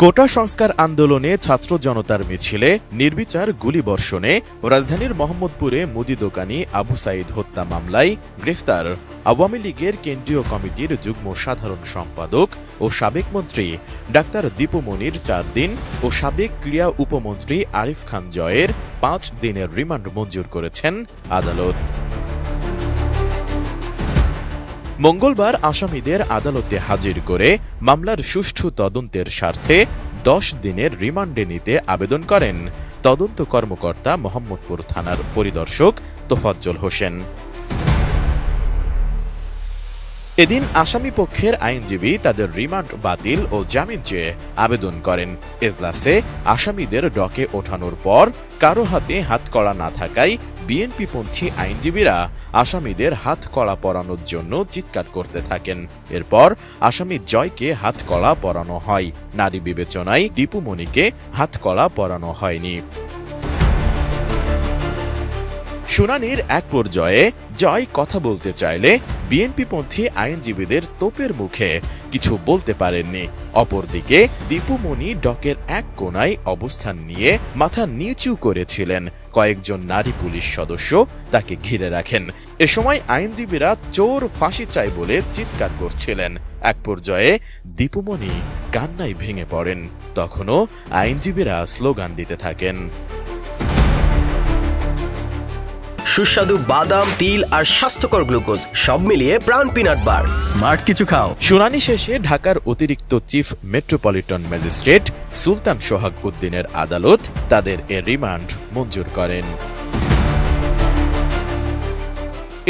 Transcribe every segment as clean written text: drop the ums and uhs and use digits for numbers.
কোটা সংস্কার আন্দোলনে ছাত্র জনতার মিছিলে নির্বিচার গুলিবর্ষণে রাজধানীর মোহাম্মদপুরে মুদি দোকানি আবু সাইদ হত্যা মামলায় গ্রেফতার আওয়ামী লীগের কেন্দ্রীয় কমিটির যুগ্ম সাধারণ সম্পাদক ও সাবেক মন্ত্রী ডাক্তার দীপু মনির ৪ দিন ও সাবেক ক্রীড়া উপমন্ত্রী আরিফ খান জয়ের ৫ দিনের রিমান্ড মঞ্জুর করেছেন আদালত। মঙ্গলবার আসামিদের আদালতে হাজির করে মামলার সুষ্ঠু তদন্তের স্বার্থে ১০ দিনের রিমান্ডে নিতে আবেদন করেন তদন্ত কর্মকর্তা মোহাম্মদপুর থানার পরিদর্শক তোফাজ্জল হোসেন। এদিন আসামি পক্ষের আইনজীবী তাদের রিমান্ড বাতিল ও জামিন চেয়ে আবেদন করেন। এজলাসে আসামিদের ডকে ওঠানোর পর কারো হাতে হাতকড়া না থাকায় বিএনপিপন্থী আইনজীবীরা আসামিদের হাতকড়া পরানোর জন্য চিৎকার করতে থাকেন। এরপর আসামি জয়কে হাতকড়া পরানো হয়। নারী বিবেচনায় দীপু মনিকে হাতকড়া পরানো হয়নি। শুনানির এক পর্যায়ে জয় কথা বলতে চাইলে বিএনপিপন্থী আইনজীবীদের তোপের মুখে কিছু বলতে পারেননি। অপরদিকে দীপু মনি ডকের এক কোণায় অবস্থান নিয়ে মাথা নিচু করেছিলেন। কয়েকজন নারী পুলিশ সদস্য তাকে ঘিরে রাখেন। এ সময় আইনজীবীরা চোর ফাঁসি চাই বলে চিৎকার করছিলেন। এক পর্যায়ে দীপু মনি কান্নায় ভেঙে পড়েন। তখনও আইনজীবীরা স্লোগান দিতে থাকেন। সুস্বাদু বাদাম, তিল আর স্বাস্থ্যকর গ্লুকোজ সব মিলিয়ে প্রাণ পিনাট বার। স্মার্ট কিছু খাও। শুনানি শেষে ঢাকার অতিরিক্ত চিফ মেট্রোপলিটন ম্যাজিস্ট্রেট সুলতান সোহাগ উদ্দিনের আদালত তাদের এ রিমান্ড মঞ্জুর করেন।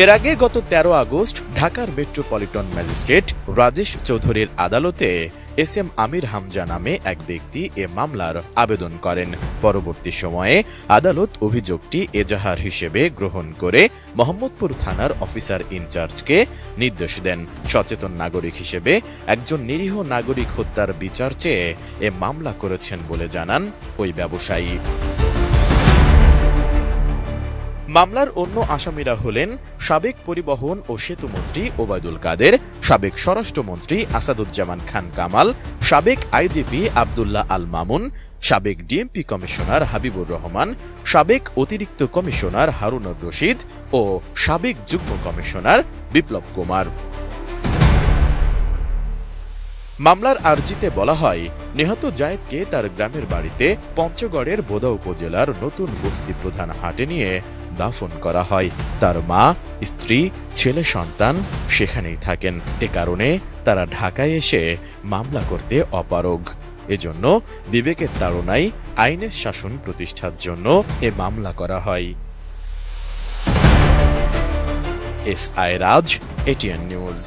এর আগে গত ১৩ আগস্ট ঢাকার মেট্রোপলিটন ম্যাজিস্ট্রেট রাজেশ চৌধুরীর আদালতে এস এম আমির হামজা নামে এক ব্যক্তি এ মামলার আবেদন করেন। পরবর্তী সময়ে আদালত অভিযোগটি এজাহার হিসেবে গ্রহণ করে মোহাম্মদপুর থানার অফিসার ইনচার্জকে নির্দেশ দেন। সচেতন নাগরিক হিসেবে একজন নিরীহ নাগরিক হত্যার বিচার চেয়ে এ মামলা করেছেন বলে জানান ওই ব্যবসায়ী। মামলার অন্য আসামিরা হলেন সাবেক পরিবহন ও সেতুমন্ত্রী ওবায়দুল কাদের, সাবেক স্বরাষ্ট্রমন্ত্রী আসাদুজ্জামান খান কামাল, সাবেক আইজিপি আব্দুল্লাহ আল মামুন, সাবেক ডিএমপি কমিশনার হাবিবুর রহমান, সাবেক অতিরিক্ত কমিশনার হারুনুর রশিদ ও সাবেক যুগ্ম কমিশনার বিপ্লব কুমার। মামলার আর্জিতে বলা হয়, নিহত জায়েদকে তার গ্রামের বাড়িতে পঞ্চগড়ের বোদা উপজেলার নতুন বস্তি প্রধান হাটে নিয়ে দাফন করা হয়। তার মা, স্ত্রী, ছেলে সন্তান সেখানেই থাকেন। এ কারণে তারা ঢাকায় এসে মামলা করতে অপারগ। এজন্য বিবেকের তাড়নায় আইনের শাসন প্রতিষ্ঠার জন্য এ মামলা করা হয়। S I Raj, ATN news.